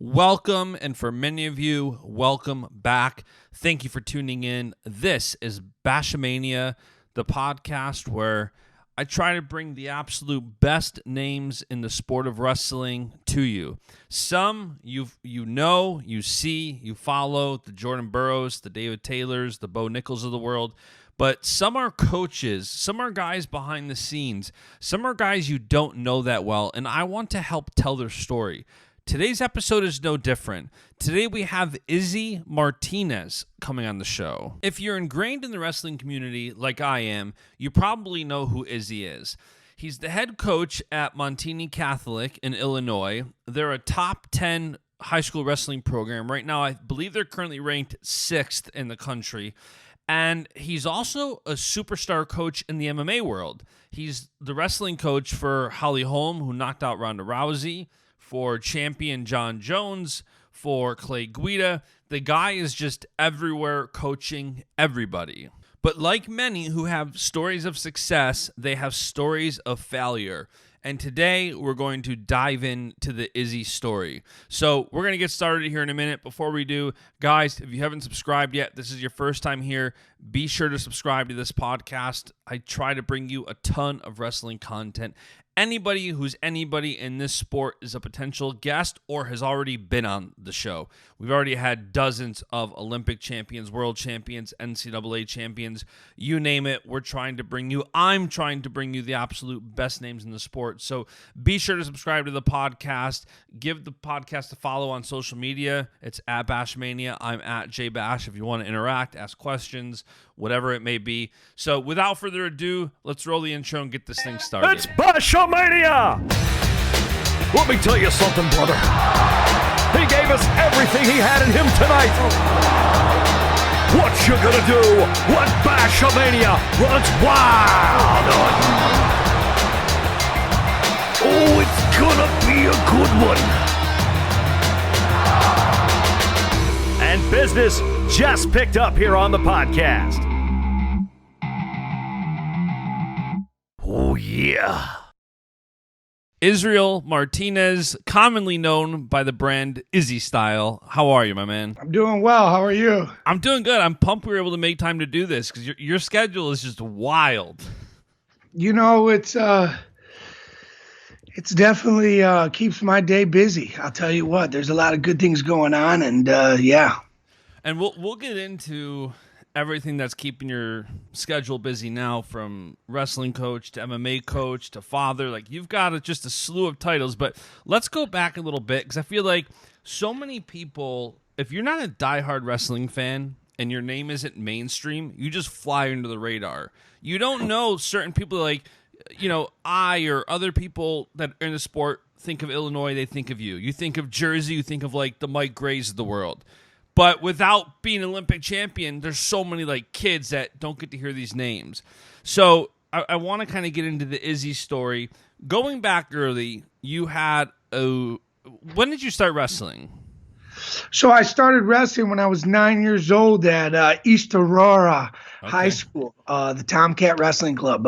welcome, and for many of you, welcome back. Thank you for tuning in. This is Baschamania, the podcast where I try to bring the absolute best names in the sport of wrestling to you. Some you know, you see, you follow, the Jordan Burroughs, the David Taylors, the Bo Nichols of the world. But some are coaches, some are guys behind the scenes, some are guys you don't know that well, and I want to help tell their story. Today's episode is no different. Today we have Izzy Martinez coming on the show. If you're ingrained in the wrestling community like I am, you probably know who Izzy is. He's the head coach at Montini Catholic in Illinois. They're a top 10 high school wrestling program. Right now, I believe they're currently ranked 6th in the country. And he's also a superstar coach in the MMA world. He's the wrestling coach for Holly Holm, who knocked out Ronda Rousey, for champion Jon Jones, for Clay Guida. The guy is just everywhere coaching everybody. But like many who have stories of success, they have stories of failure. And today we're going to dive into the Izzy story. So we're going to get started here in a minute. Before we do, guys, if you haven't subscribed yet, this is your first time here, be sure to subscribe to this podcast. I try to bring you a ton of wrestling content. Anybody who's anybody in this sport is a potential guest or has already been on the show. We've already had dozens of Olympic champions, world champions, NCAA champions, you name it. I'm trying to bring you the absolute best names in the sport. So be sure to subscribe to the podcast. Give the podcast a follow on social media. It's at Baschamania. I'm at JBash. If you want to interact, ask questions, whatever it may be. So without further ado, let's roll the intro and get this thing started. It's Baschamania! Let me tell you something, brother. He gave us everything he had in him tonight. What you gonna do when Baschamania runs wild? Oh, it's gonna be a good one. And business just picked up here on the podcast. Oh, yeah. Izzy Martinez, commonly known by the brand Izzy Style. How are you, my man? I'm doing well. How are you? I'm doing good. I'm pumped we were able to make time to do this because your schedule is just wild. You know, it's definitely keeps my day busy. I'll tell you what. There's a lot of good things going on, and yeah. And we'll get into everything that's keeping your schedule busy now, from wrestling coach to MMA coach to father. Like, you've got just a slew of titles. But let's go back a little bit, because I feel like so many people, if you're not a diehard wrestling fan and your name isn't mainstream, you just fly under the radar. You don't know certain people, like, you know, I or other people that are in the sport think of Illinois, they think of you. You think of Jersey, you think of like the Mike Grays of the world. But without being an Olympic champion, there's so many like kids that don't get to hear these names. So I want to kind of get into the Izzy story. Going back early, you had when did you start wrestling? So I started wrestling when I was 9 years old at East Aurora High School, the Tomcat Wrestling Club.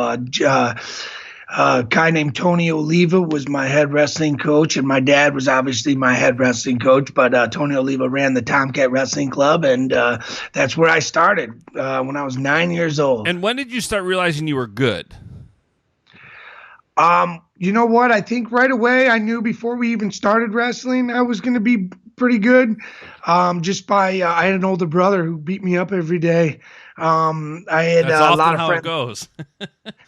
A guy named Tony Oliva was my head wrestling coach, and my dad was obviously my head wrestling coach, but Tony Oliva ran the Tomcat Wrestling Club, and that's where I started when I was 9 years old. And when did you start realizing you were good? You know what? I think right away I knew before we even started wrestling I was going to be pretty good. Just by I had an older brother who beat me up every day. I had a lot of friends. It goes.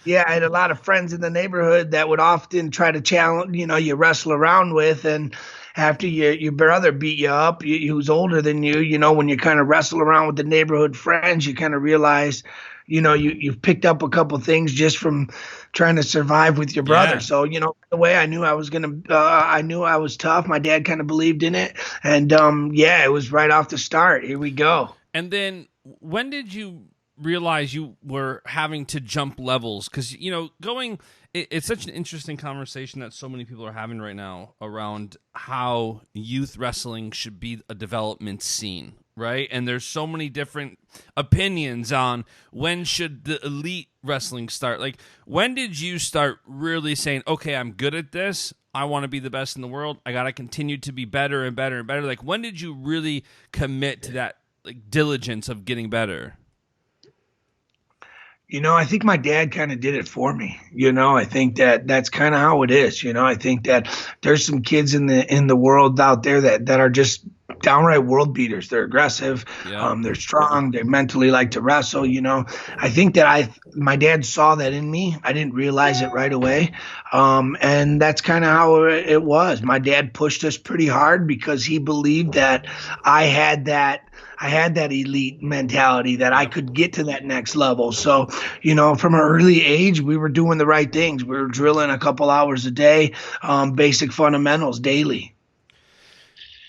Yeah, I had a lot of friends in the neighborhood that would often try to challenge, you wrestle around with, and after your brother beat you up, who's older than you, when you kind of wrestle around with the neighborhood friends, you kind of realize, you've picked up a couple things just from trying to survive with your brother. Yeah. So, the way I knew I was I knew I was tough. My dad kind of believed in it, and it was right off the start. Here we go. And then, when did you realize you were having to jump levels? Because, it's such an interesting conversation that so many people are having right now around how youth wrestling should be a development scene, right? And there's so many different opinions on when should the elite wrestling start. Like, when did you start really saying, okay, I'm good at this, I want to be the best in the world. I got to continue to be better and better and better. Like, when did you really commit to that like diligence of getting better? I think my dad kind of did it for me. I think that's kind of how it is. I think that there's some kids in the world out there that are just downright world beaters. They're aggressive. Yeah. They're strong. They mentally like to wrestle. I think that my dad saw that in me. I didn't realize it right away. And that's kind of how it was. My dad pushed us pretty hard because he believed that I had that elite mentality, that I could get to that next level. So, from an early age, we were doing the right things. We were drilling a couple hours a day, basic fundamentals daily.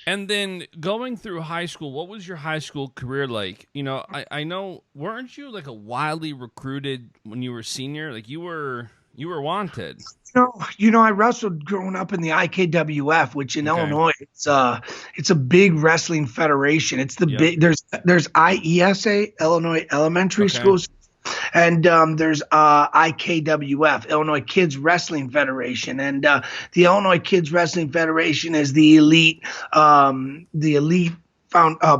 And then going through high school, what was your high school career like? I know, weren't you like a wildly recruited when you were senior? Like you were wanted. I wrestled growing up in the IKWF, which in Illinois, it's a big wrestling federation. It's the big. There's IESA, Illinois Elementary Schools, and there's IKWF, Illinois Kids Wrestling Federation, and the Illinois Kids Wrestling Federation is the elite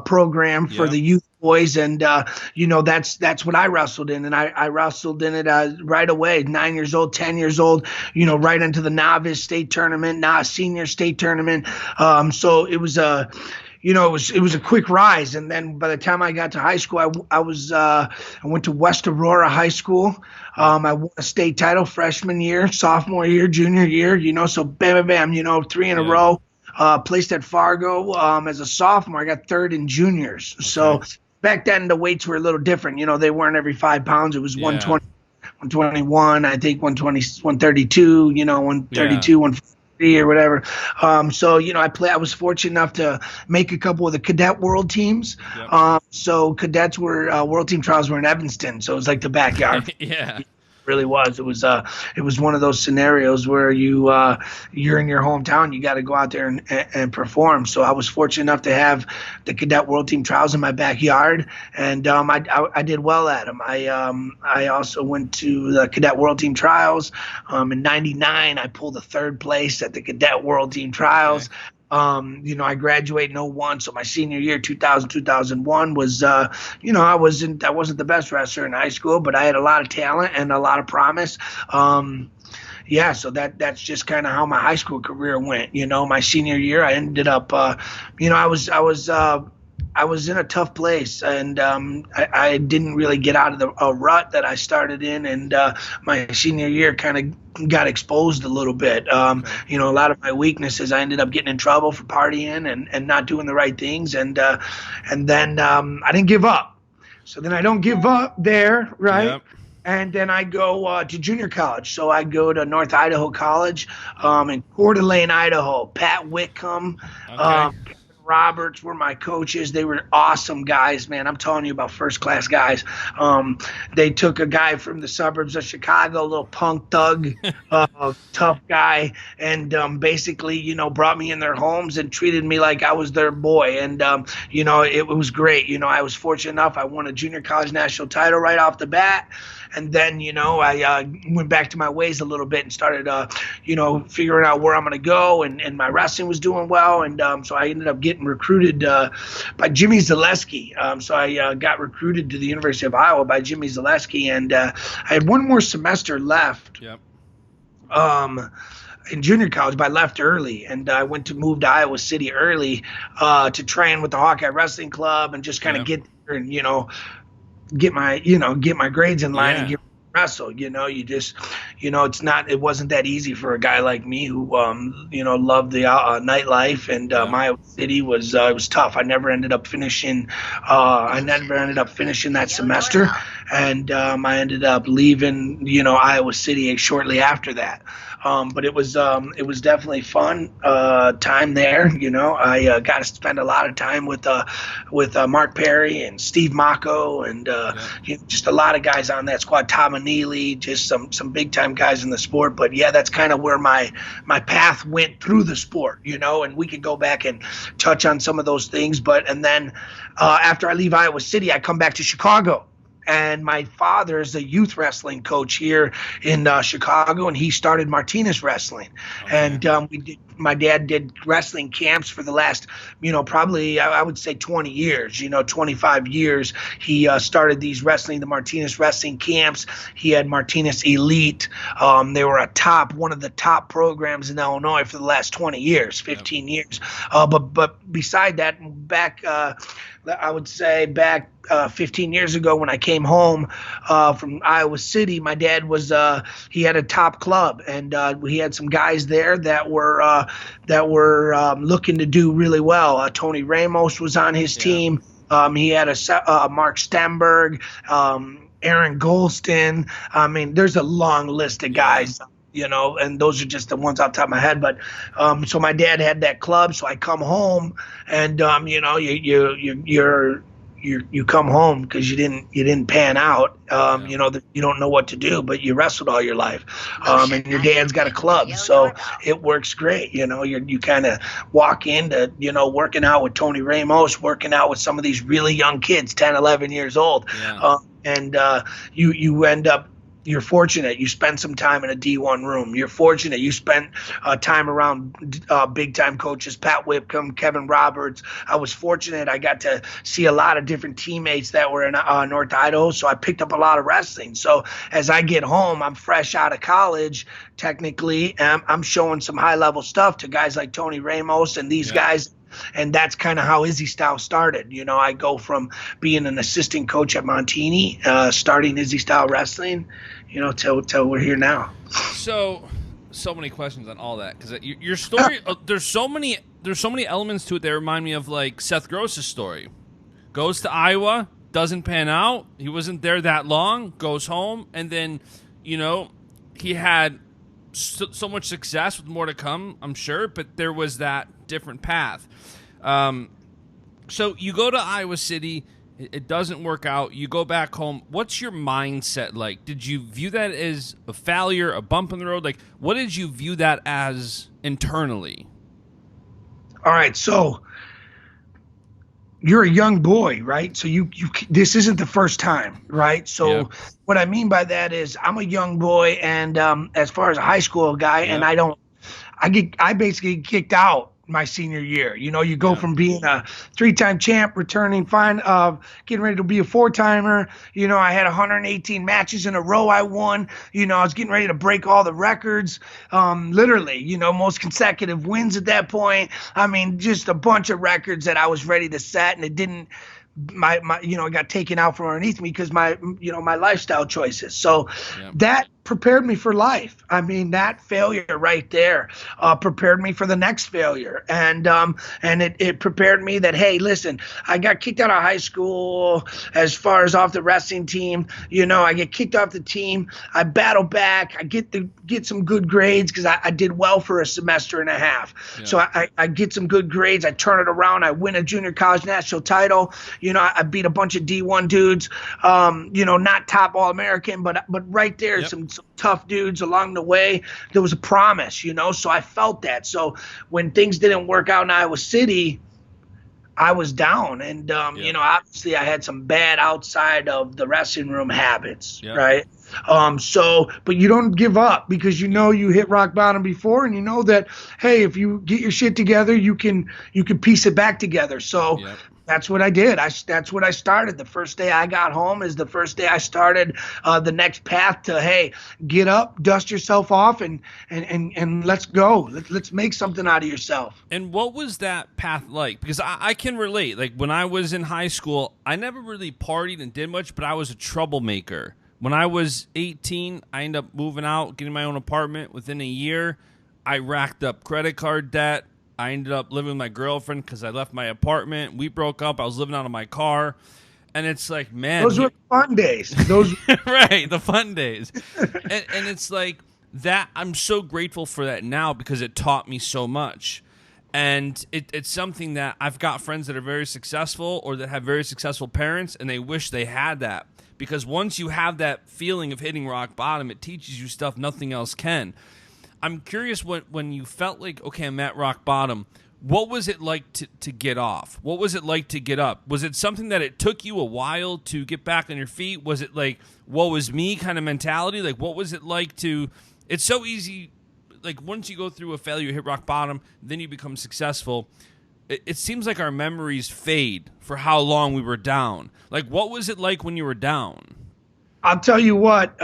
program for the youth boys, and that's what I wrestled in, and I wrestled in it right away, 9 years old, 10 years old, right into the novice state tournament, senior state tournament. So it was it was a quick rise, and then by the time I got to high school, I went to West Aurora High School. I won a state title freshman year, sophomore year, junior year. So bam, 3 in a row. Placed at Fargo as a sophomore. I got third in juniors. So back then the weights were a little different. They weren't every 5 pounds. It was 120, 121, I think 120, 132, 132, 143 or whatever. So, I was fortunate enough to make a couple of the cadet world teams. So cadets were world team trials were in Evanston. So it was like the backyard. Yeah. Really was. It was one of those scenarios where you're in your hometown, you got to go out there and perform. So I was fortunate enough to have the cadet world team trials in my backyard, and I did well at them. I also went to the cadet world team trials. In '99, I pulled a third place at the cadet world team trials. I graduated in '01, so my senior year, 2000, 2001 was, I wasn't the best wrestler in high school, but I had a lot of talent and a lot of promise. So that's just kind of how my high school career went. My senior year, I ended up, I was in a tough place, and I didn't really get out of the rut that I started in, and my senior year kind of got exposed a little bit. A lot of my weaknesses, I ended up getting in trouble for partying and not doing the right things, and then I didn't give up. So then I don't give up there, right? Yep. And then I go to junior college. So I go to North Idaho College in Coeur d'Alene, Idaho. Pat Whitcomb, Roberts were my coaches. They were awesome guys, man. I'm telling you about first-class guys. They took a guy from the suburbs of Chicago, a little punk thug, tough guy, and basically, brought me in their homes and treated me like I was their boy. And, it was great. I was fortunate enough. I won a junior college national title right off the bat. And then, I went back to my ways a little bit and started, figuring out where I'm going to go. And my wrestling was doing well. And so I ended up getting recruited by Jimmy Zaleski. So I got recruited to the University of Iowa by Jimmy Zaleski. And I had one more semester left. Yep. In junior college, but I left early, and I moved to Iowa City early to train with the Hawkeye Wrestling Club and just kind of get there and, get my grades in line and get wrestle. It wasn't that easy for a guy like me who loved the nightlife, and Iowa City was tough. I never ended up finishing that semester, and I ended up leaving Iowa City shortly after that. But it was definitely fun time there. I got to spend a lot of time with Mark Perry and Steve Mako and just a lot of guys on that squad. Tom Neely, just some big time guys in the sport. But that's kind of where my path went through the sport. And we could go back and touch on some of those things. And then after I leave Iowa City, I come back to Chicago. And my father is a youth wrestling coach here in Chicago, and he started Martinez Wrestling. Okay. And my dad did wrestling camps for the last, probably I would say 20 years, 25 years. He started the Martinez wrestling camps. He had Martinez Elite. They were one of the top programs in Illinois for the last 20 years, 15 years. But beside that, I would say back 15 years ago when I came home from Iowa City, my dad he had a top club, and we had some guys there that were looking to do really well. Tony Ramos was on his team. He had Mark Stenberg, Aaron Golston. I mean, there's a long list of guys. And those are just the ones off the top of my head. But so my dad had that club, so I come home, and you come home because you didn't pan out. You don't know what to do, but you wrestled all your life. And your dad's got a club, so it works great. You kind of walk into working out with Tony Ramos, working out with some of these really young kids, 10, 11 years old, and you end up. You're fortunate. You spend some time in a D1 room. You're fortunate. You spent time around big-time coaches, Pat Whitcomb, Kevin Roberts. I was fortunate. I got to see a lot of different teammates that were in North Idaho, so I picked up a lot of wrestling. So as I get home, I'm fresh out of college, technically. I'm showing some high-level stuff to guys like Tony Ramos and these guys. And that's kind of how Izzy Style started. I go from being an assistant coach at Montini, starting Izzy Style Wrestling, till we're here now. So many questions on all that, because your story, there's so many elements to it that remind me of like Seth Gross's story. Goes to Iowa, doesn't pan out. He wasn't there that long. Goes home, and then he had so much success with more to come, I'm sure, but there was that different path. So you go to Iowa City, it doesn't work out, you go back home. What's your mindset like? Did you view that as a failure, a bump in the road? Like, what did you view that as internally? All right, so you're a young boy, right? So you this isn't the first time, right? So what I mean by that is I'm a young boy, and as far as a high school guy, and I basically get kicked out my senior year. You go from being a 3-time champ, returning getting ready to be a 4-timer. I had 118 matches in a row I won. I was getting ready to break all the records, literally, most consecutive wins at that point. I mean, just a bunch of records that I was ready to set, and it didn't. It got taken out from underneath me because my lifestyle choices. So that prepared me for life. I mean, that failure right there prepared me for the next failure. And it prepared me that, hey, listen, I got kicked out of high school as far as off the wrestling team. I get kicked off the team. I battle back. I get some good grades because I did well for a semester and a half. Yeah. So I get some good grades. I turn it around. I win a junior college national title. I beat a bunch of D1 dudes, not top All-American, but right there, some tough dudes along the way. There was a promise, so I felt that. So when things didn't work out in Iowa City, I was down. And, obviously I had some bad outside of the wrestling room habits, right? But you don't give up because you hit rock bottom before, and that, hey, if you get your shit together, you can piece it back together. So that's what I did. That's what I started. The first day I got home is the first day I started the next path to, hey, get up, dust yourself off, and let's go. Let's make something out of yourself. And what was that path like? Because I can relate. Like, when I was in high school, I never really partied and did much, but I was a troublemaker. When I was 18, I ended up moving out, getting my own apartment. Within a year, I racked up credit card debt. I ended up living with my girlfriend because I left my apartment. We broke up. I was living out of my car. And it's like, man. Those were fun days. Right, the fun days. and it's like that. I'm so grateful for that now because it taught me so much. And it's something that I've got friends that are very successful or that have very successful parents, and they wish they had that. Because once you have that feeling of hitting rock bottom, it teaches you stuff nothing else can. I'm curious when you felt like, okay, I'm at rock bottom, what was it like to get off? What was it like to get up? Was it something that it took you a while to get back on your feet? Was it like, woe is me kind of mentality? Like, what was it like to, it's so easy, like once you go through a failure, you hit rock bottom, then you become successful. It seems like our memories fade for how long we were down. Like, what was it like when you were down? I'll tell you what,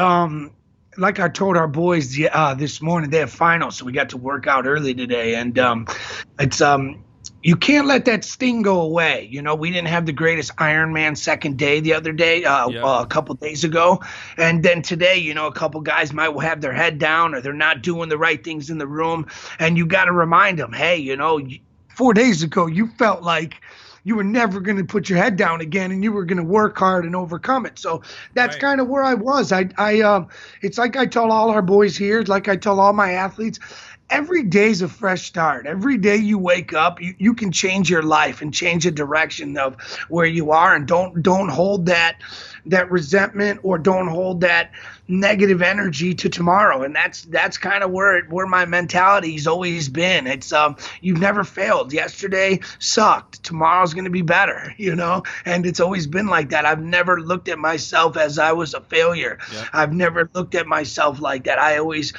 like I told our boys this morning, they have finals, so we got to work out early today, and it's you can't let that sting go away. You know, we didn't have the greatest Ironman second day the other day, a couple days ago, and then today, you know, a couple guys might have their head down or they're not doing the right things in the room, and you got to remind them, hey, you know, 4 days ago you felt like you were never going to put your head down again, and you were going to work hard and overcome it. So that's kind of where I was. It's like I tell all our boys here, like I tell all my athletes, every day's a fresh start. Every day you wake up, you can change your life and change the direction of where you are, and don't hold that resentment or don't hold that negative energy to tomorrow. And that's kind of where my mentality's always been. It's you've never failed. Yesterday sucked. Tomorrow's going to be better, you know? And it's always been like that. I've never looked at myself as I was a failure. Yeah. I've never looked at myself like that. I always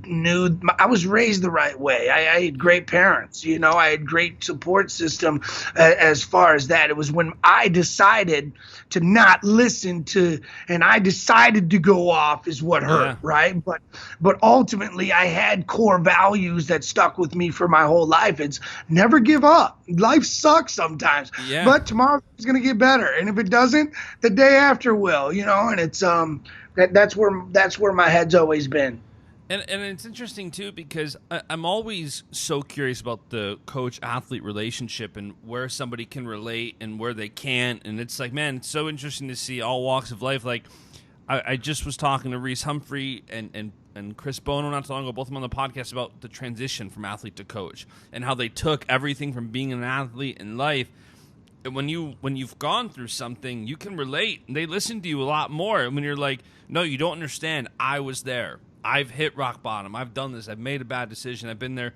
knew I was raised the right way. I had great parents, you know, I had great support system as far as that. It was when I decided to not listen to, and I decided to go off is what hurt, right? But ultimately I had core values that stuck with me for my whole life. It's never give up. Life sucks sometimes, but tomorrow is going to get better. And if it doesn't, the day after will, you know, and it's, that's where my head's always been. And it's interesting, too, because I'm always so curious about the coach-athlete relationship and where somebody can relate and where they can't. And it's like, man, it's so interesting to see all walks of life. Like, I just was talking to Reese Humphrey and Chris Bono not too long ago, both of them on the podcast, about the transition from athlete to coach and how they took everything from being an athlete in life. And when you've gone through something, you can relate. They listen to you a lot more. And when you're like, no, you don't understand. I was there. I've hit rock bottom. I've done this. I've made a bad decision. I've been there.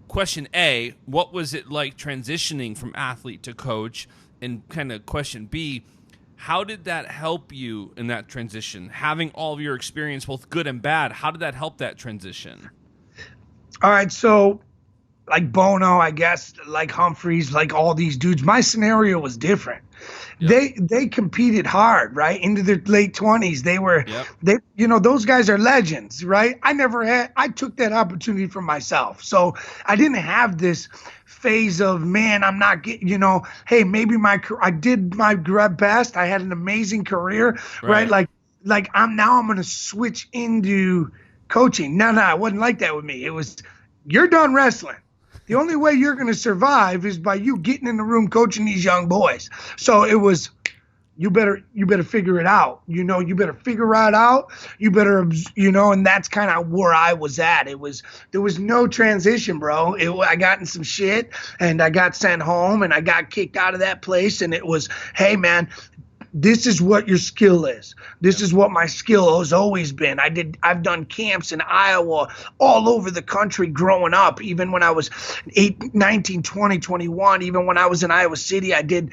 Question A, what was it like transitioning from athlete to coach? And kind of question B, how did that help you in that transition? Having all of your experience, both good and bad, how did that help that transition? All right, so like Bono, I guess, like Humphreys, like all these dudes, my scenario was different. Yep. They competed hard, right? Into their late 20s. They you know, those guys are legends, right? I took that opportunity for myself. So I didn't have this phase of, man, I'm not getting, you know, hey, maybe I did my best. I had an amazing career, right? Like I'm going to switch into coaching. No, it wasn't like that with me. It was, you're done wrestling. The only way you're going to survive is by you getting in the room coaching these young boys. So it was, you better figure it out. You know, you better figure it out. You better, you know, and that's kind of where I was at. There was no transition, bro. I got in some shit and I got sent home and I got kicked out of that place. And it was, hey, man, this is what your skill is. This is what my skill has always been. I've done camps in Iowa, all over the country growing up, even when I was 19, 20, 21. Even when I was in Iowa City, I did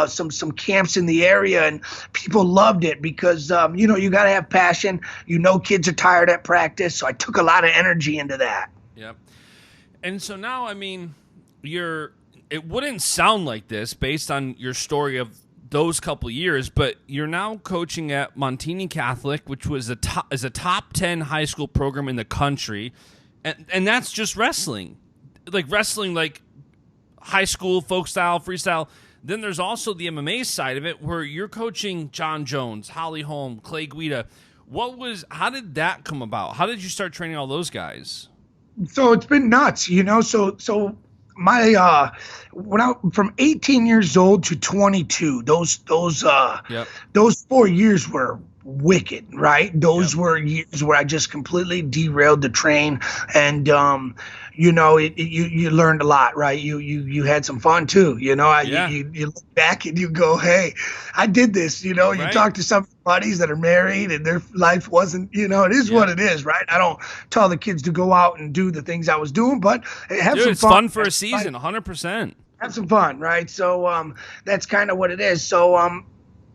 some camps in the area, and people loved it because, you know, you got to have passion. You know, kids are tired at practice, so I took a lot of energy into that. Yep. And so now, I mean, it wouldn't sound like this based on your story of those couple years, but you're now coaching at Montini Catholic, which was a top 10 high school program in the country, and that's just wrestling, like high school, folk style, freestyle. Then there's also the MMA side of it, where you're coaching Jon Jones, Holly Holm, Clay Guida. How did that come about? How did you start training all those guys? So it's been nuts, you know. So my from 18 years old to 22, those 4 years were wicked, right? Those were years where I just completely derailed the train, and you learned a lot, right? You had some fun too, Yeah. you look back and you go, hey, I did this, you Right. talk to some buddies that are married and their life wasn't, it is what it is, right? I don't tell the kids to go out and do the things I was doing, but have Dude, some it's fun. fun for a season, 100%. Have some fun, right? So that's kind of what it is. So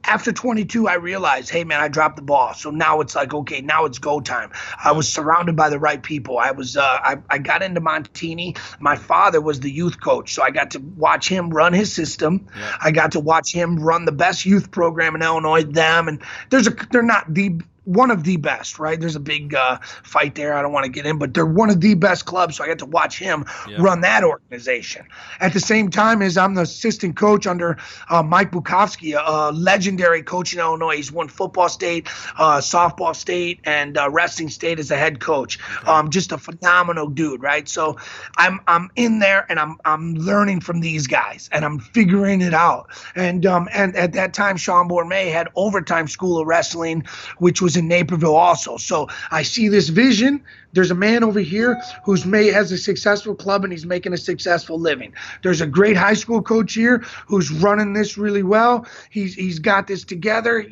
after 22, I realized, hey man, I dropped the ball. So now it's like, okay, now it's go time. I was surrounded by the right people. I was I got into Montini. My father was the youth coach, so I got to watch him run his system. Yeah. I got to watch him run the best youth program in Illinois. And they're not the one of the best, right? There's a big fight there. I don't want to get in, but they're one of the best clubs. So I got to watch him run that organization. At the same time as I'm the assistant coach under Mike Bukowski, a legendary coach in Illinois. He's won football state, softball state, and wrestling state as a head coach. Okay. Just a phenomenal dude, right? So I'm in there and I'm learning from these guys and I'm figuring it out. And at that time, Sean Bourmet had Overtime School of Wrestling, which was in Naperville also. So I see this vision. There's a man over here has a successful club and he's making a successful living. There's a great high school coach here who's running this really well. He's got this together.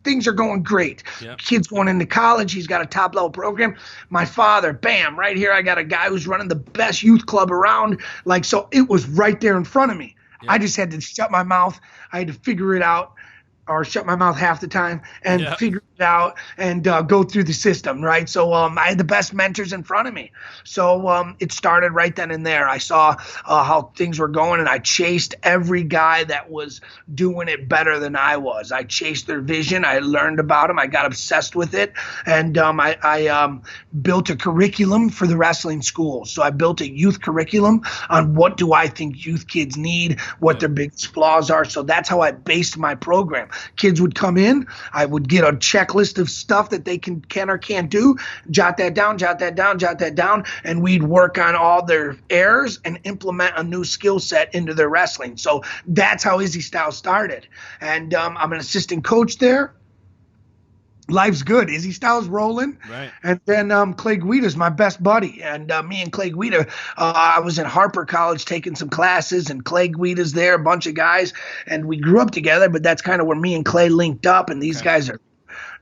Things are going great. Yep. Kid's going into college. He's got a top level program. My father, bam, right here. I got a guy who's running the best youth club around. So it was right there in front of me. Yep. I just had to shut my mouth. I had to figure it out. Or shut my mouth half the time and figure it out and go through the system, right? So I had the best mentors in front of me. So it started right then and there. I saw how things were going, and I chased every guy that was doing it better than I was. I chased their vision. I learned about them. I got obsessed with it, and I built a curriculum for the wrestling schools. So I built a youth curriculum on what do I think youth kids need, what their biggest flaws are. So that's how I based my program. Kids would come in. I would get a checklist of stuff that they can or can't do. Jot that down, and we'd work on all their errors and implement a new skill set into their wrestling. So that's how Izzy Style started. And I'm an assistant coach there. Life's good. Izzy Style's rolling. Right. And then Clay Guida's my best buddy. And me and Clay Guida, I was in Harper College taking some classes, and Clay Guida's there, a bunch of guys. And we grew up together, but that's kind of where me and Clay linked up. And these guys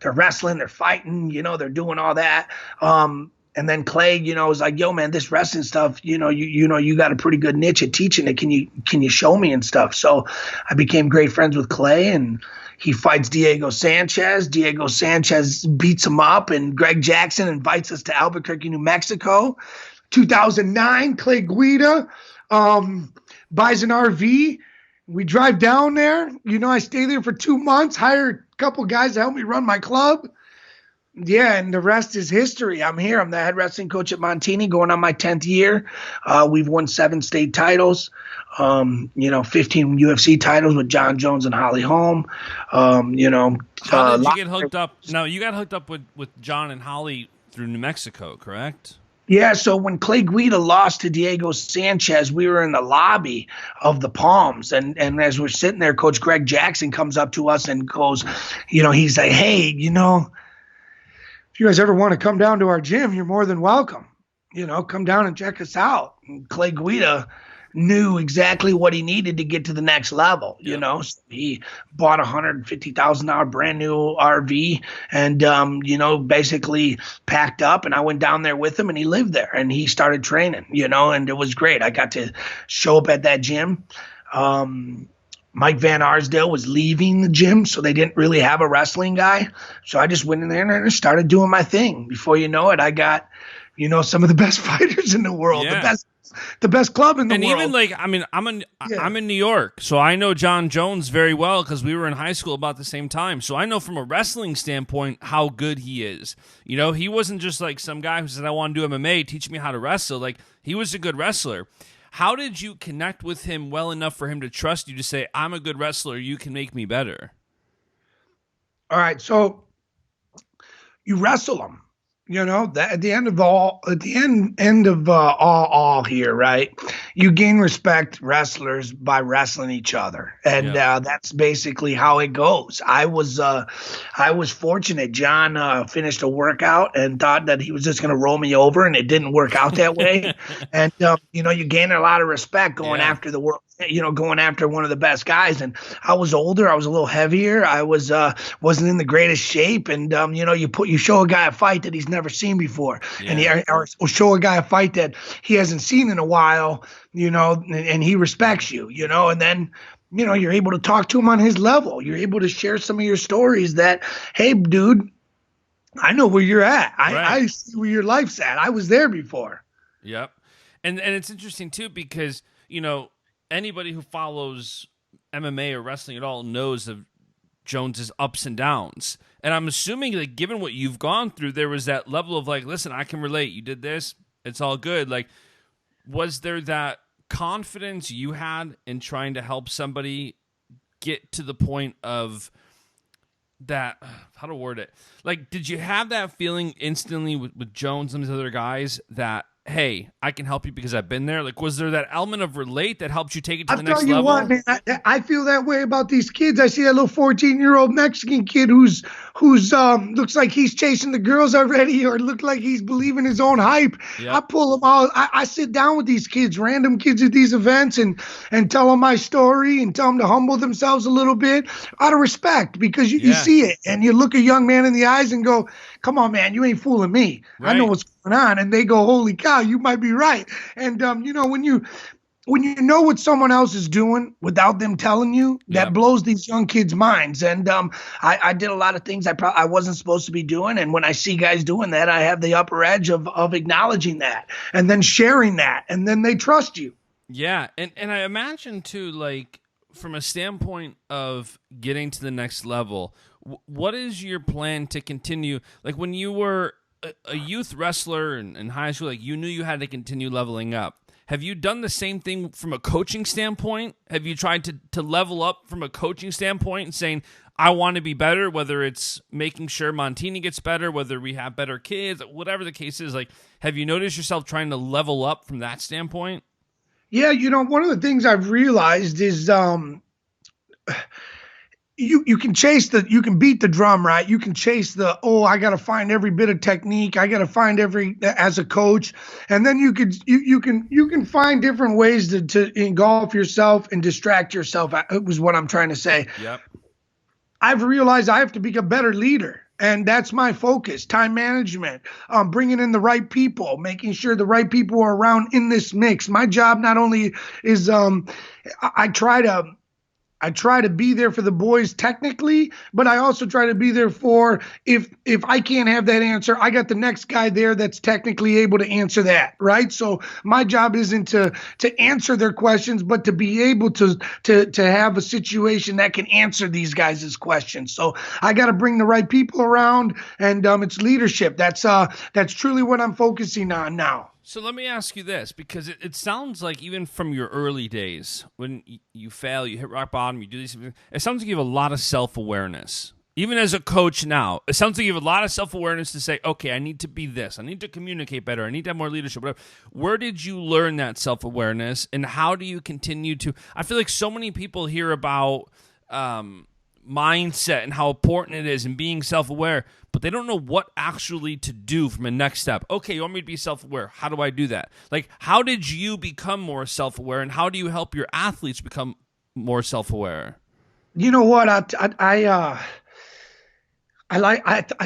they're wrestling, they're fighting, they're doing all that. And then Clay, was like, yo, man, this wrestling stuff, you got a pretty good niche at teaching it. Can you show me and stuff? So I became great friends with Clay, and he fights Diego Sanchez. Diego Sanchez beats him up, and Greg Jackson invites us to Albuquerque, New Mexico. 2009, Clay Guida buys an RV. We drive down there. I stay there for 2 months, hire a couple guys to help me run my club. Yeah, and the rest is history. I'm here. I'm the head wrestling coach at Montini, going on my 10th year. We've won 7 state titles, 15 UFC titles with Jon Jones and Holly Holm. How did you get hooked up? No, you got hooked up with Jon and Holly through New Mexico, correct? Yeah, so when Clay Guida lost to Diego Sanchez, we were in the lobby of the Palms. And as we're sitting there, Coach Greg Jackson comes up to us and goes, he's like, hey, if you guys ever want to come down to our gym, you're more than welcome. Come down and check us out. And Clay Guida knew exactly what he needed to get to the next level. So he bought a $150,000 brand new RV and, basically packed up, and I went down there with him, and he lived there, and he started training, and it was great. I got to show up at that gym. Mike Van Arsdale was leaving the gym, so they didn't really have a wrestling guy. So I just went in there and started doing my thing. Before you know it, I got, some of the best fighters in the world, the best club in the world. And even I'm in New York, so I know Jon Jones very well because we were in high school about the same time. So I know from a wrestling standpoint how good he is. He wasn't just like some guy who said, I want to do MMA, teach me how to wrestle. Like, he was a good wrestler. How did you connect with him well enough for him to trust you to say, I'm a good wrestler, you can make me better? All right, so you wrestle him. At the end of all here, right? you gain respect wrestlers by wrestling each other, and that's basically how it goes. I was fortunate. John finished a workout and thought that he was just going to roll me over, and it didn't work out that way. And you gain a lot of respect going after the world. Going after one of the best guys. And I was older. I was a little heavier. I wasn't in the greatest shape. And you show a guy a fight that he's never seen before, or show a guy a fight that he hasn't seen in a while, and he respects you, and then you're able to talk to him on his level. You're able to share some of your stories that, hey, dude, I know where you're at. I see where your life's at. I was there before. Yep. And it's interesting too, because, anybody who follows MMA or wrestling at all knows of Jones's ups and downs. And I'm assuming that given what you've gone through, there was that level of like, listen, I can relate. You did this. It's all good. Like, was there that confidence you had in trying to help somebody get to the point of that, how to word it? Like, did you have that feeling instantly with Jones and these other guys that, hey, I can help you because I've been there? Like, was there that element of relate that helped you take it to the next level? What, man, I feel that way about these kids. I see that little 14-year-old Mexican kid who's looks like he's chasing the girls already, or look like he's believing his own hype. Yep. I pull them out. I sit down with these kids, random kids at these events, and tell them my story and tell them to humble themselves a little bit out of respect, because you see it and you look a young man in the eyes and go, come on, man, you ain't fooling me. Right. I know what's going on. And they go, holy cow, you might be right. And, when you know what someone else is doing without them telling you, that blows these young kids' minds. And I did a lot of things I wasn't supposed to be doing. And when I see guys doing that, I have the upper edge of acknowledging that and then sharing that. And then they trust you. Yeah. And I imagine, too, like, from a standpoint of getting to the next level, what is your plan to continue? Like, when you were a youth wrestler in high school, like, you knew you had to continue leveling up. Have you done the same thing from a coaching standpoint? Have you tried to level up from a coaching standpoint and saying, I want to be better, whether it's making sure Montini gets better, whether we have better kids, whatever the case is? Like, have you noticed yourself trying to level up from that standpoint? Yeah, one of the things I've realized is you can beat the drum, right? You can chase I got to find every bit of technique. I got to find as a coach. And then you can find different ways to engulf yourself and distract yourself. It was what I'm trying to say. Yep. I've realized I have to be a better leader. And that's my focus, time management, bringing in the right people, making sure the right people are around in this mix. My job not only is I try to be there for the boys technically, but I also try to be there for if I can't have that answer, I got the next guy there that's technically able to answer that, right? So my job isn't to answer their questions, but to be able to have a situation that can answer these guys' questions. So I got to bring the right people around, and it's leadership. That's truly what I'm focusing on now. So let me ask you this, because it sounds like even from your early days, when you fail, you hit rock bottom, you do these things, it sounds like you have a lot of self-awareness. Even as a coach now, it sounds like you have a lot of self-awareness to say, okay, I need to be this. I need to communicate better. I need to have more leadership. Whatever. Where did you learn that self-awareness, and how do you continue to – I feel like so many people hear about mindset and how important it is and being self-aware, but they don't know what actually to do from a next step. Okay, you want me to be self-aware. How do I do that? Like, how did you become more self-aware, and how do you help your athletes become more self-aware? You know what? I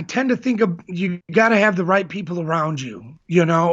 tend to think of, you got to have the right people around you,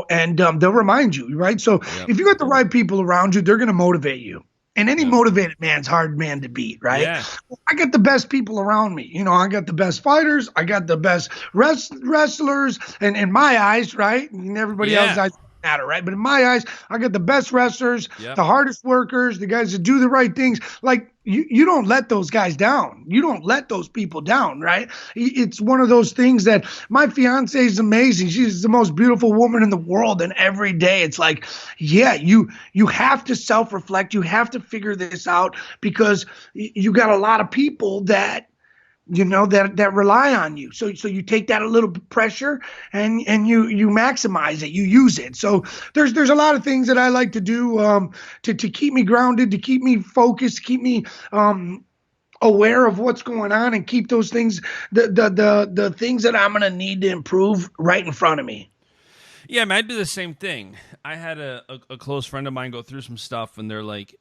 and they'll remind you, right? So if you got the right people around you, they're going to motivate you. And any motivated man's hard man to beat, right? Yeah. I got the best people around me. I got the best fighters. I got the best wrestlers. And in my eyes, right? And everybody else's eyes matter, right? But in my eyes, I got the best wrestlers, the hardest workers, the guys that do the right things. Like, you don't let those guys down. You don't let those people down, right? It's one of those things that my fiance is amazing. She's the most beautiful woman in the world. And every day it's like, you have to self-reflect. You have to figure this out, because you got a lot of people that that rely on you. So you take that a little bit pressure and you maximize it, you use it. So there's a lot of things that I like to do to keep me grounded, to keep me focused, to keep me aware of what's going on, and keep those things, the things that I'm gonna need to improve, right in front of me. Yeah, man, I do the same thing. I had a close friend of mine go through some stuff, and they're like,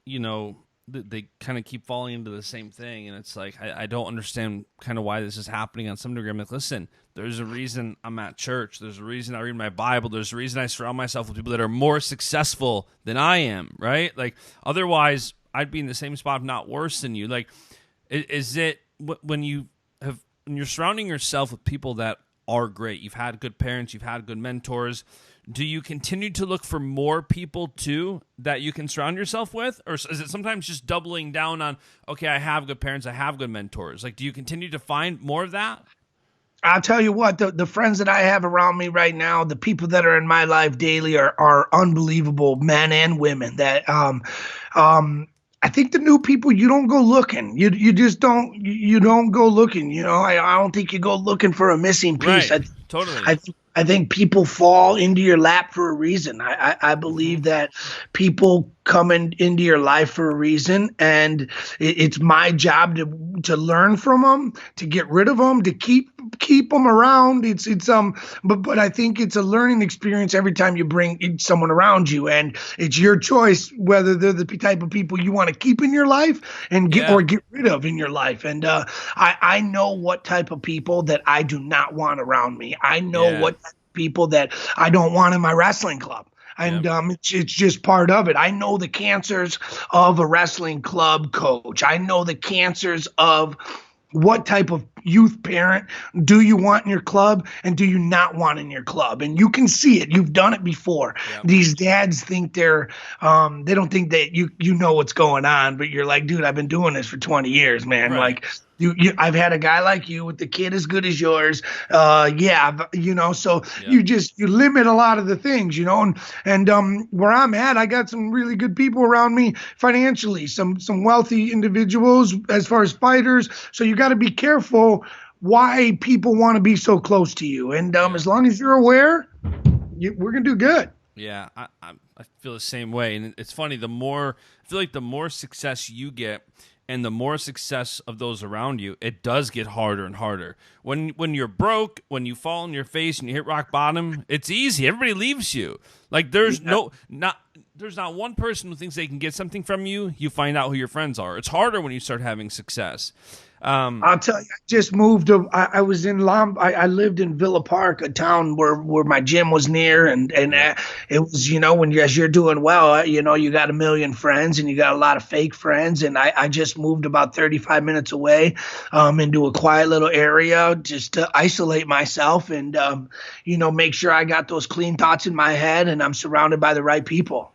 they kind of keep falling into the same thing, and it's like, I don't understand kind of why this is happening on some degree. I'm like, listen, there's a reason I'm at church. There's a reason I read my Bible. There's a reason I surround myself with people that are more successful than I am, right? Like, otherwise, I'd be in the same spot, if not worse than you. Like, is it when you're surrounding yourself with people that are great, you've had good parents, you've had good mentors, do you continue to look for more people too that you can surround yourself with? Or is it sometimes just doubling down on, okay, I have good parents, I have good mentors? Like, do you continue to find more of that? I'll tell you what, the friends that I have around me right now, the people that are in my life daily are unbelievable, men and women. That I think the new people, you don't go looking. You just don't go looking. I don't think you go looking for a missing piece. Right. Totally. I think people fall into your lap for a reason. I believe that people come into your life for a reason, and it's my job to learn from them, to get rid of them, to keep them around. But I think it's a learning experience every time you bring someone around you, and it's your choice whether they're the type of people you want to keep in your life and get rid of in your life. And I know what type of people that I do not want around me. I know what people that I don't want in my wrestling club. And it's just part of it. I know the cancers of a wrestling club coach. I know the cancers of what type of youth parent do you want in your club and do you not want in your club. And you can see it. You've done it before. Yep. These dads think they don't think that you know what's going on, but you're like, dude, I've been doing this for 20 years, man. Right. Like, I've had a guy like you with the kid as good as yours. So you limit a lot of the things, and where I'm at, I got some really good people around me financially, some wealthy individuals as far as fighters. So you got to be careful why people want to be so close to you. And as long as you're aware, we're going to do good. Yeah, I feel the same way. And it's funny, I feel like the more success you get, and the more success of those around you, it does get harder and harder. When you're broke, when you fall on your face and you hit rock bottom, it's easy. Everybody leaves you. Like, there's not one person who thinks they can get something from you. You find out who your friends are. It's harder when you start having success. I'll tell you, I just moved. I was in I lived in Villa Park, a town where my gym was near, and it was, as you're doing well, you got a million friends and you got a lot of fake friends, and I just moved about 35 minutes away, into a quiet little area just to isolate myself and make sure I got those clean thoughts in my head and I'm surrounded by the right people.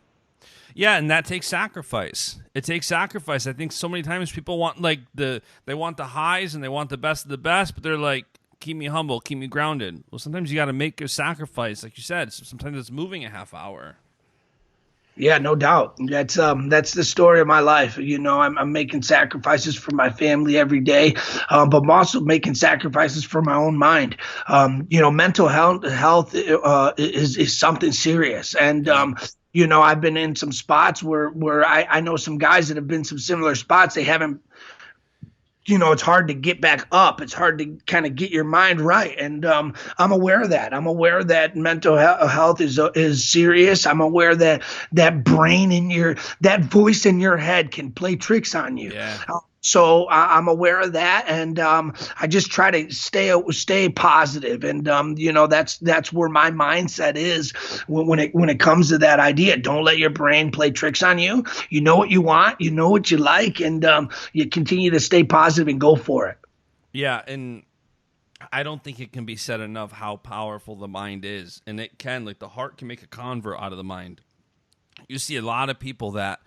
Yeah, and that takes sacrifice. It takes sacrifice. I think so many times people want they want the highs and they want the best of the best, but they're like, keep me humble, keep me grounded. Well, sometimes you got to make a sacrifice, like you said. Sometimes it's moving a half hour. Yeah, no doubt. That's the story of my life. I'm making sacrifices for my family every day, but I'm also making sacrifices for my own mind. Mental health is something serious, and I've been in some spots where I know some guys that have been some similar spots. They haven't, it's hard to get back up. It's hard to kind of get your mind right. And I'm aware of that. I'm aware that mental health is serious. I'm aware that that voice in your head can play tricks on you. Yeah. So I'm aware of that, and I just try to stay positive, and that's where my mindset is when it comes to that idea. Don't let your brain play tricks on you. You know what you want, you know what you like, and you continue to stay positive and go for it. Yeah, and I don't think it can be said enough how powerful the mind is, and it can, like, the heart can make a convert out of the mind. You see a lot of people that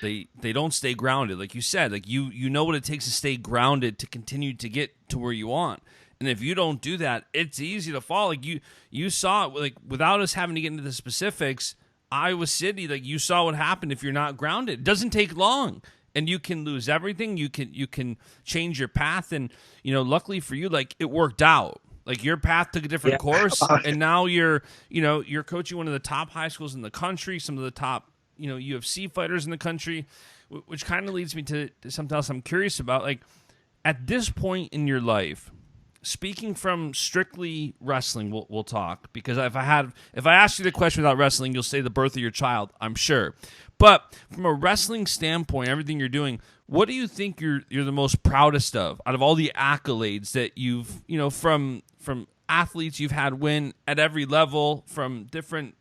They don't stay grounded, like you said. Like you know what it takes to stay grounded to continue to get to where you want. And if you don't do that, it's easy to fall. Like you saw it, like, without us having to get into the specifics, Iowa City, like, you saw what happened if you're not grounded. It doesn't take long. and you can lose everything. You can change your path, and luckily for you, like it worked out. Like your path took a different course, and now you're coaching one of the top high schools in the country, some of the top UFC fighters in the country, which kind of leads me to something else I'm curious about. Like at this point in your life, speaking from strictly wrestling, we'll talk, because if I ask you the question without wrestling, you'll say the birth of your child, I'm sure. But from a wrestling standpoint, everything you're doing, what do you think you're the most proudest of out of all the accolades that you've from athletes you've had win at every level, from different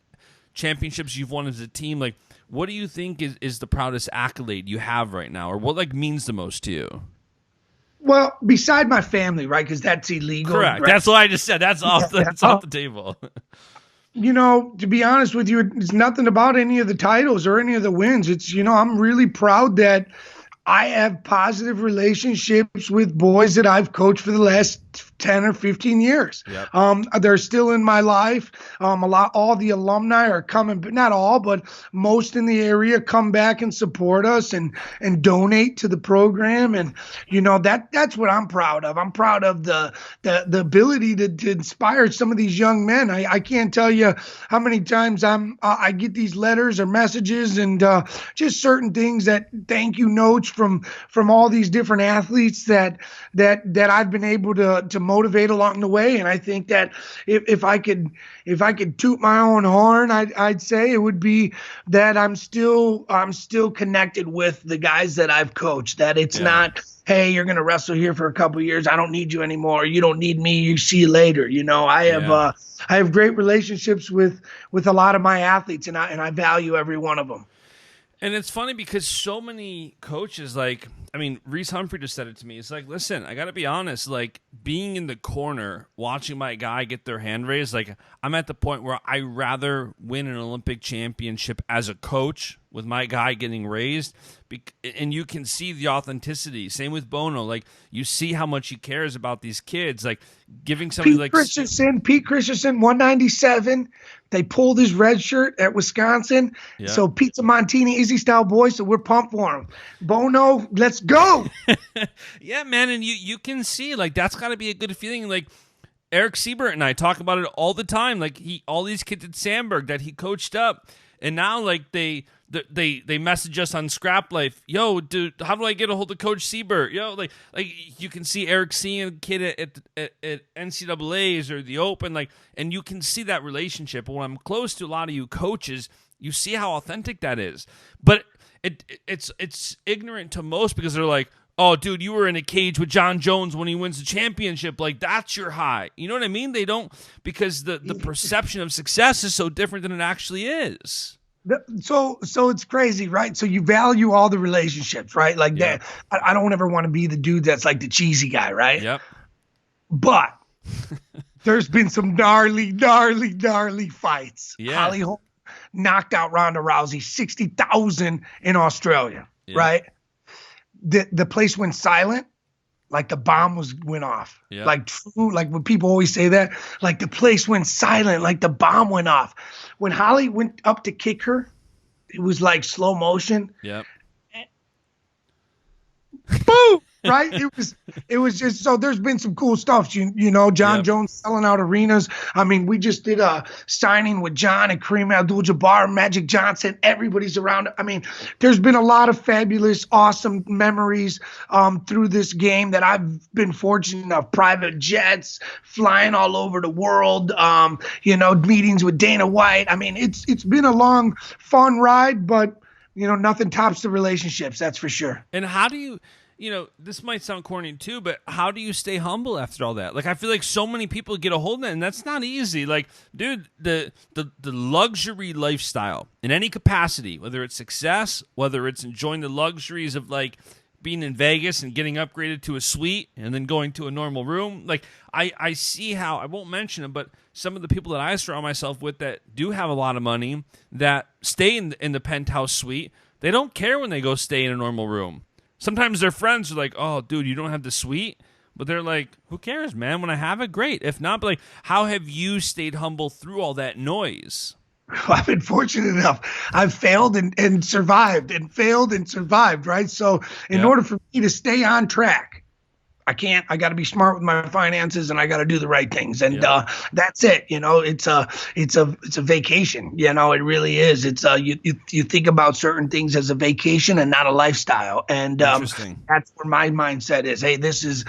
championships you've won as a team? Like, what do you think is the proudest accolade you have right now, or what like means the most to you? Well, beside my family, right? Because that's illegal. Correct. Right? That's what I just said. That's off the table. To be honest with you, it's nothing about any of the titles or any of the wins. It's, I'm really proud that I have positive relationships with boys that I've coached for the last 10 or 15 years. Yep. They're still in my life. All the alumni are coming, but not all, but most in the area come back and support us and donate to the program. And, that's what I'm proud of. I'm proud of the ability to inspire some of these young men. I can't tell you how many times I get these letters or messages and just certain things, that thank you notes from all these different athletes that I've been able to motivate along the way. And I think that if I could toot my own horn, I'd say it would be that I'm still connected with the guys that I've coached. That it's not, hey, you're gonna wrestle here for a couple of years, I don't need you anymore. You don't need me. You see you later. I have great relationships with a lot of my athletes, and I value every one of them. And it's funny because so many coaches, Reese Humphrey just said it to me. It's like, listen, I got to be honest, like being in the corner, watching my guy get their hand raised, like I'm at the point where I rather win an Olympic championship as a coach with my guy getting raised. And you can see the authenticity. Same with Bono. Like you see how much he cares about these kids, like giving somebody Pete Christensen, 197. They pulled his red shirt at Wisconsin. Yeah. So Pizza Montini, Izzy Style boys. So we're pumped for him. Bono, let's go. Yeah, man. And you can see, like, that's got to be a good feeling. Like Eric Siebert and I talk about it all the time. Like all these kids at Sandberg that he coached up. And now, like, they message us on Scrap Life, yo, dude, how do I get a hold of Coach Siebert? Yo, like you can see Eric seeing a kid at NCAAs or the Open, like, and you can see that relationship. When I'm close to a lot of you coaches, you see how authentic that is. But it's ignorant to most, because they're like, oh, dude, you were in a cage with Jon Jones when he wins the championship. Like, that's your high. You know what I mean? They don't, because the perception of success is so different than it actually is. So it's crazy, right? So you value all the relationships, right? Like that. I don't ever want to be the dude that's like the cheesy guy, right? Yep. But there's been some gnarly fights. Yeah. Holly Holm knocked out Ronda Rousey, 60,000 in Australia, right? The place went silent, like the bomb went off. Yeah. Like true, like when people always say that, like the place went silent, like the bomb went off. When Holly went up to kick her, it was like slow motion. Yep. Boom! Right? It was just, so there's been some cool stuff. Jon Jones selling out arenas. I mean, we just did a signing with John and Kareem Abdul-Jabbar, Magic Johnson. Everybody's around. I mean, there's been a lot of fabulous, awesome memories through this game that I've been fortunate enough. Private jets, flying all over the world. Meetings with Dana White. I mean, it's been a long, fun ride, but nothing tops the relationships. That's for sure. And how do you? This might sound corny too, but how do you stay humble after all that? Like, I feel like so many people get a hold of that, and that's not easy. Like, dude, the luxury lifestyle in any capacity, whether it's success, whether it's enjoying the luxuries of like being in Vegas and getting upgraded to a suite and then going to a normal room. Like, I see how, I won't mention them, but some of the people that I surround myself with that do have a lot of money, that stay in the penthouse suite, they don't care when they go stay in a normal room. Sometimes their friends are like, oh, dude, you don't have the suite? But they're like, who cares, man? When I have it, great. If not, but like, how have you stayed humble through all that noise? I've been fortunate enough. I've failed and survived and failed and survived, right? So in order for me to stay on track, I got to be smart with my finances and I got to do the right things. And that's it. It's a vacation. It really is. It's you think about certain things as a vacation and not a lifestyle. And that's where my mindset is. Hey, this is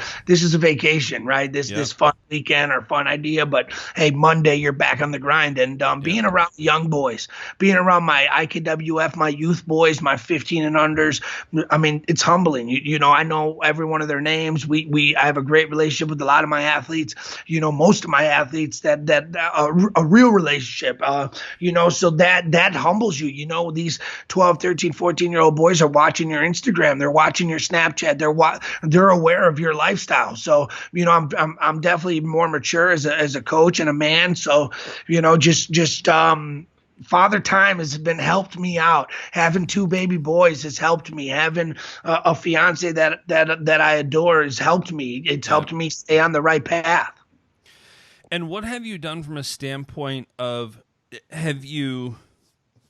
a vacation, right? This fun weekend or fun idea. But hey, Monday you're back on the grind. And being around young boys, being around my IKWF, my youth boys, my 15 and unders. I mean, it's humbling. I know every one of their names. I have a great relationship with a lot of my athletes, most of my athletes that a real relationship, so that humbles you. These 12, 13, 14-year-old boys are watching your Instagram. They're watching your Snapchat. They're aware of your lifestyle. So, I'm definitely more mature as a coach and a man. So, Father Time has been helped me out. Having 2 baby boys has helped me. Having a fiance that I adore has helped me. It's helped me stay on the right path. And what have you done from a standpoint of, have you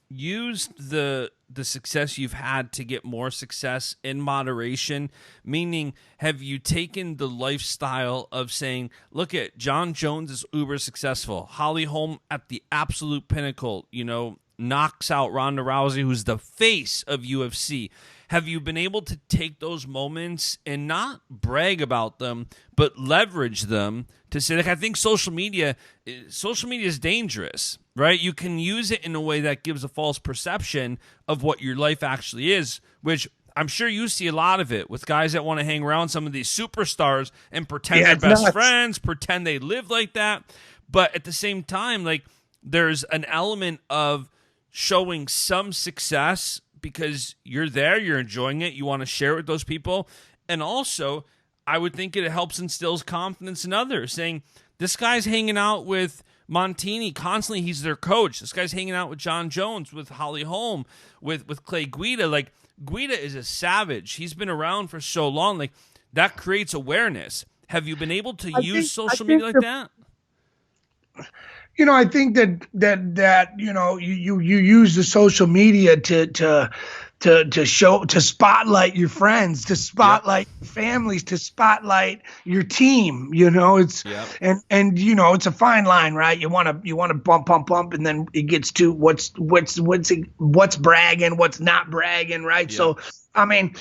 used the success you've had to get more success in moderation? Meaning, have you taken the lifestyle of saying, look at Jon Jones is uber successful, Holly Holm at the absolute pinnacle, knocks out Ronda Rousey, who's the face of UFC. Have you been able to take those moments and not brag about them, but leverage them to say, I think social media is dangerous, right? You can use it in a way that gives a false perception of what your life actually is, which I'm sure you see a lot of it with guys that want to hang around some of these superstars and pretend they're best friends, pretend they live like that. But at the same time, there's an element of showing some success because you're there, you're enjoying it, you want to share it with those people. And also, I would think it helps instills confidence in others, saying, this guy's hanging out with Montini constantly, he's their coach. This guy's hanging out with Jon Jones, with Holly Holm, with Clay Guida. Guida is a savage. He's been around for so long. That creates awareness. Have you been able to use social media like that? I think that you use the social media to show, to spotlight your friends, to spotlight your families, to spotlight your team. It's it's a fine line, right? You want to bump, and then it gets to what's bragging, what's not bragging, right? So I mean,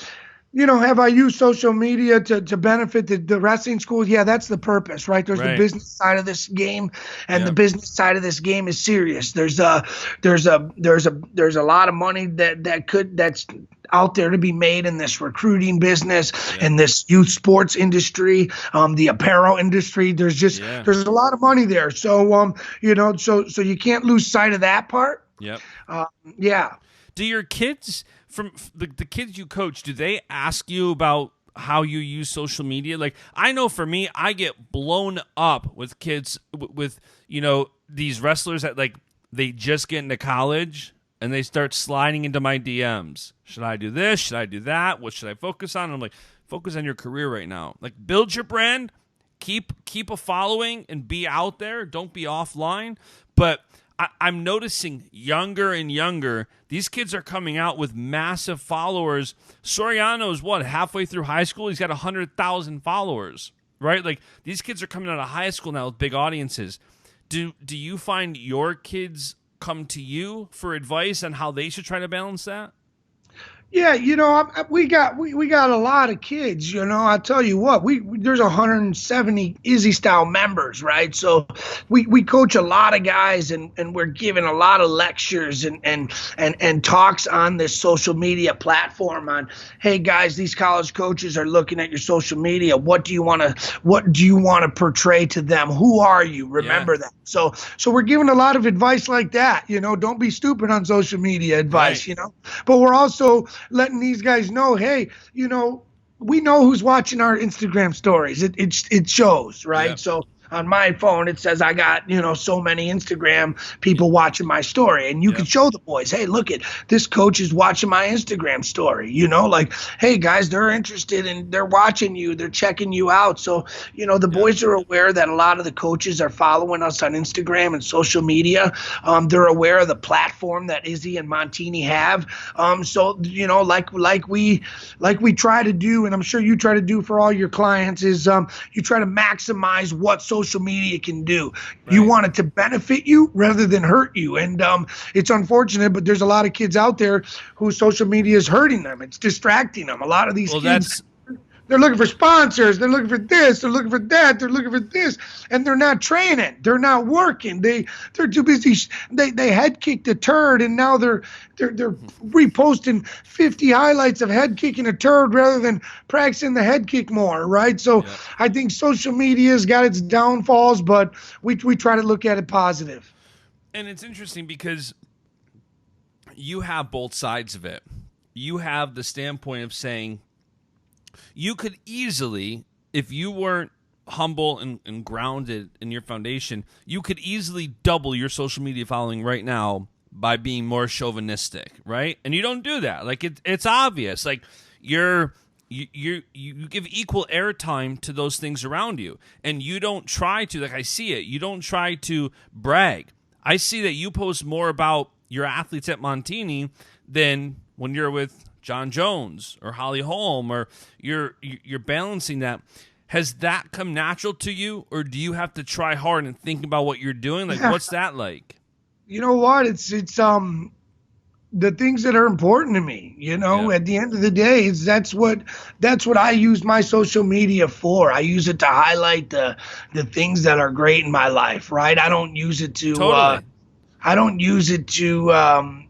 have I used social media to benefit the wrestling schools? Yeah, that's the purpose, right? There's the business side of this game, and the business side of this game is serious. There's a lot of money that's out there to be made in this recruiting business, in this youth sports industry, the apparel industry. There's a lot of money there. So so you can't lose sight of that part. Do your kids, from the kids you coach, do they ask you about how you use social media? I know for me, I get blown up with kids with these wrestlers that they just get into college and they start sliding into my DMs. Should I do this? Should I do that? What should I focus on? And I'm like, focus on your career right now. Build your brand, keep a following, and be out there. Don't be offline. But I'm noticing younger and younger, these kids are coming out with massive followers. Soriano's halfway through high school? He's got 100,000 followers, right? These kids are coming out of high school now with big audiences. Do you find your kids come to you for advice on how they should try to balance that? Yeah, we got a lot of kids. I'll tell you what, there's 170 Izzy Style members, right? So we coach a lot of guys, and we're giving a lot of lectures and talks on this social media platform on, hey guys, these college coaches are looking at your social media. What do you want to portray to them? Who are you? Remember that. So we're giving a lot of advice like that. Don't be stupid on social media advice. Right. But we're also letting these guys know, hey, we know who's watching our Instagram stories. It shows, right? Yep. So on my phone, it says I got, so many Instagram people watching my story. And you can show the boys, hey, look at this coach is watching my Instagram story, like, hey guys, they're interested and they're watching you, they're checking you out. So, the boys are aware that a lot of the coaches are following us on Instagram and social media. They're aware of the platform that Izzy and Montini have. So, like we try to do, and I'm sure you try to do for all your clients, is you try to maximize what social media can do. Right. You want it to benefit you rather than hurt you. And it's unfortunate, but there's a lot of kids out there whose social media is hurting them. It's distracting them. A lot of these kids, they're looking for sponsors. They're looking for this. They're looking for that. They're looking for this, and they're not training. They're not working. They're too busy. They head kicked a turd, and now they're reposting 50 highlights of head kicking a turd rather than practicing the head kick more. Right. So I think social media's got its downfalls, but we try to look at it positive. And it's interesting because you have both sides of it. You have the standpoint of saying, you could easily, if you weren't humble and grounded in your foundation, you could easily double your social media following right now by being more chauvinistic, right? And you don't do that. Like it's obvious. Like you give equal airtime to those things around you, and you don't try to, like I see it, you don't try to brag. I see that you post more about your athletes at Montini than when you're with Jon Jones or Holly Holm, or you're balancing that. Has that come natural to you, or do you have to try hard and think about what you're doing? Like, what's that like? You know what? It's the things that are important to me. At the end of the day, that's what I use my social media for. I use it to highlight the things that are great in my life. Right? I don't use it to. Totally. I don't use it to. I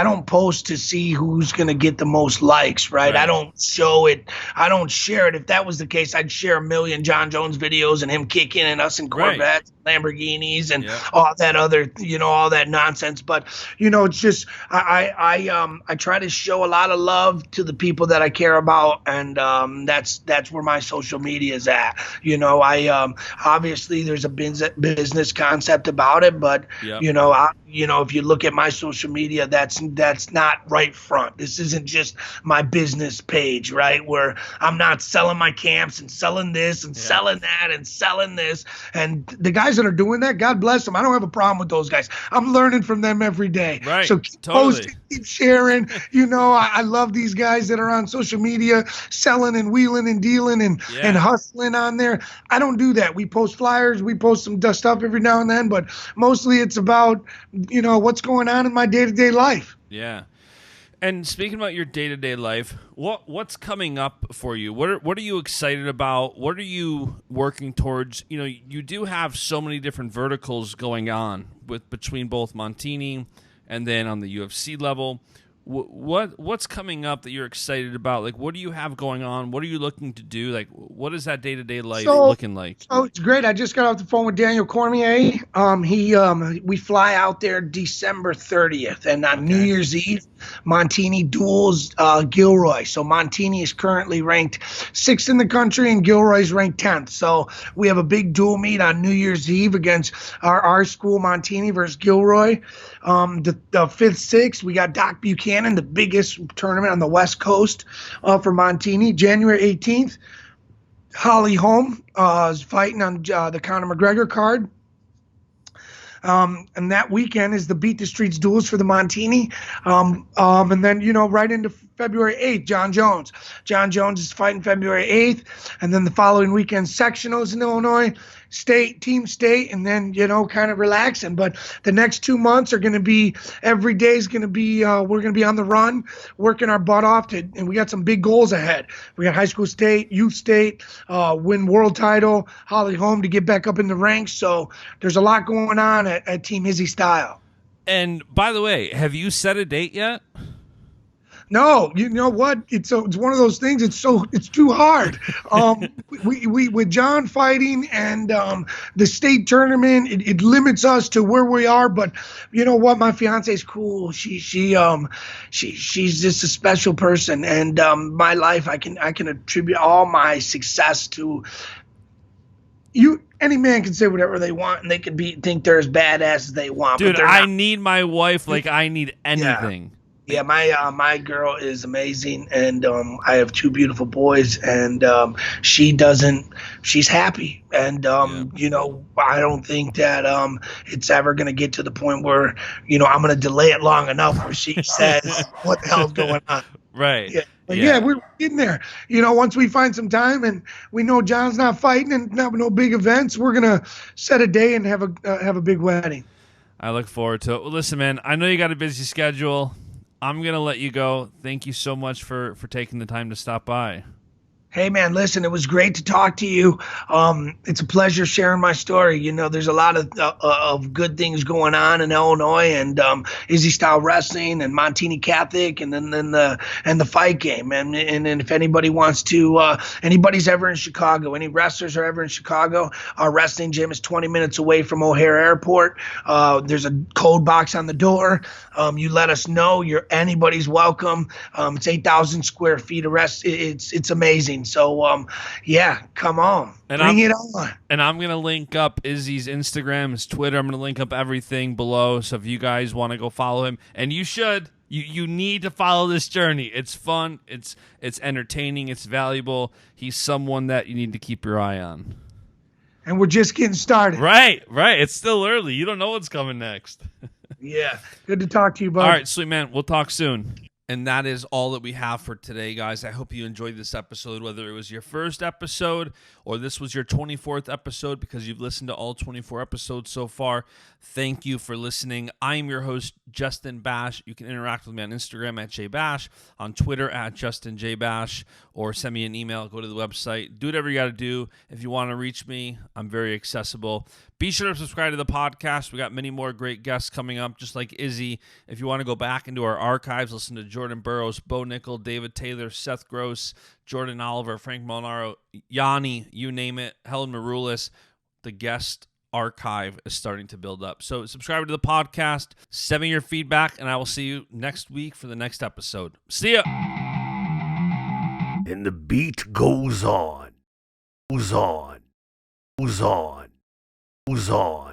don't post to see who's going to get the most likes, right? I don't show it. I don't share it. If that was the case, I'd share a million Jon Jones videos and him kicking and us in Corvettes, Lamborghinis, and all that other, all that nonsense. But, it's just I try to show a lot of love to the people that I care about, and that's where my social media is at. Obviously there's a business concept about it, but if you look at my social media, that's not right front. This isn't just my business page, right? Where I'm not selling my camps and selling this and selling that and selling this. And the guys that are doing that, God bless them. I don't have a problem with those guys. I'm learning from them every day. Right. So keep posting, keep sharing. I love these guys that are on social media selling and wheeling and dealing and hustling on there. I don't do that. We post flyers, we post some stuff every now and then, but mostly it's about, what's going on in my day-to-day life. Yeah. And speaking about your day-to-day life, what's coming up for you? What are you excited about? What are you working towards? You do have so many different verticals going on between both Montini and then on the UFC level. What's coming up that you're excited about? Like, what do you have going on? What are you looking to do? Like, what is that day-to-day life looking like? Oh, it's great. I just got off the phone with Daniel Cormier. We fly out there December 30th, and on New Year's Eve, Montini duels Gilroy. So Montini is currently ranked 6th in the country, and Gilroy's ranked 10th. So we have a big duel meet on New Year's Eve against our school, Montini versus Gilroy. The 5th, 6th, we got Doc Buchanan, the biggest tournament on the West Coast for Montini. January 18th, Holly Holm is fighting on the Conor McGregor card. And that weekend is the Beat the Streets duels for the Montini. And then, right into February 8th, Jon Jones. Jon Jones is fighting February 8th. And then the following weekend, sectionals in Illinois, team state, and then, kind of relaxing. But the next 2 months are going to be, every day is going to be, we're going to be on the run, working our butt off, and we got some big goals ahead. We got high school state, youth state, win world title, Holly Holm to get back up in the ranks. So there's a lot going on at Team Izzy Style. And by the way, have you set a date yet? No, you know what? It's one of those things. It's too hard. We with John fighting and the state tournament, it limits us to where we are. But you know what? My fiance is cool. She's just a special person, and my life I can attribute all my success to any man can say whatever they want, and they can think they're as badass as they want. Dude, but they're I not. need my wife like I need anything. Yeah, my girl is amazing, and I have two beautiful boys, and she's happy, and I don't think that it's ever gonna get to the point where I'm gonna delay it long enough where she says, "What the hell's going on?" Right. Yeah. But yeah, we're getting there. Once we find some time and we know John's not fighting and not no big events, we're gonna set a day and have a big wedding. I look forward to it. Well, listen, man, I know you got a busy schedule. I'm going to let you go. Thank you so much for taking the time to stop by. Hey, man, listen, it was great to talk to you. It's a pleasure sharing my story. There's a lot of good things going on in Illinois, and Izzy Style Wrestling and Montini Catholic, and then the fight game. And if anybody wants to, anybody's ever in Chicago, any wrestlers are ever in Chicago, our wrestling gym is 20 minutes away from O'Hare Airport. There's a code box on the door. You let us know. Anybody's welcome. It's 8,000 square feet of rest. It's amazing. So, come on. Bring it on. And I'm going to link up Izzy's Instagram, his Twitter. I'm going to link up everything below. So if you guys want to go follow him, and you should, you need to follow this journey. It's fun. It's entertaining. It's valuable. He's someone that you need to keep your eye on. And we're just getting started. Right. It's still early. You don't know what's coming next. Yeah. Good to talk to you, bud. All right, sweet man. We'll talk soon. And that is all that we have for today, guys. I hope you enjoyed this episode, whether it was your first episode or this was your 24th episode, because you've listened to all 24 episodes so far. Thank you for listening. I am your host, Justin Bash. You can interact with me on Instagram at JBash, on Twitter at JustinJBash, or send me an email. Go to the website. Do whatever you got to do. If you want to reach me, I'm very accessible. Be sure to subscribe to the podcast. We got many more great guests coming up, just like Izzy. If you want to go back into our archives, listen to Jordan Burroughs, Bo Nickel, David Taylor, Seth Gross, Jordan Oliver, Frank Molinaro, Yanni, you name it, Helen Maroulis. The guest archive is starting to build up. So subscribe to the podcast, send me your feedback, and I will see you next week for the next episode. See ya! And the beat goes on, goes on, goes on. Goes on.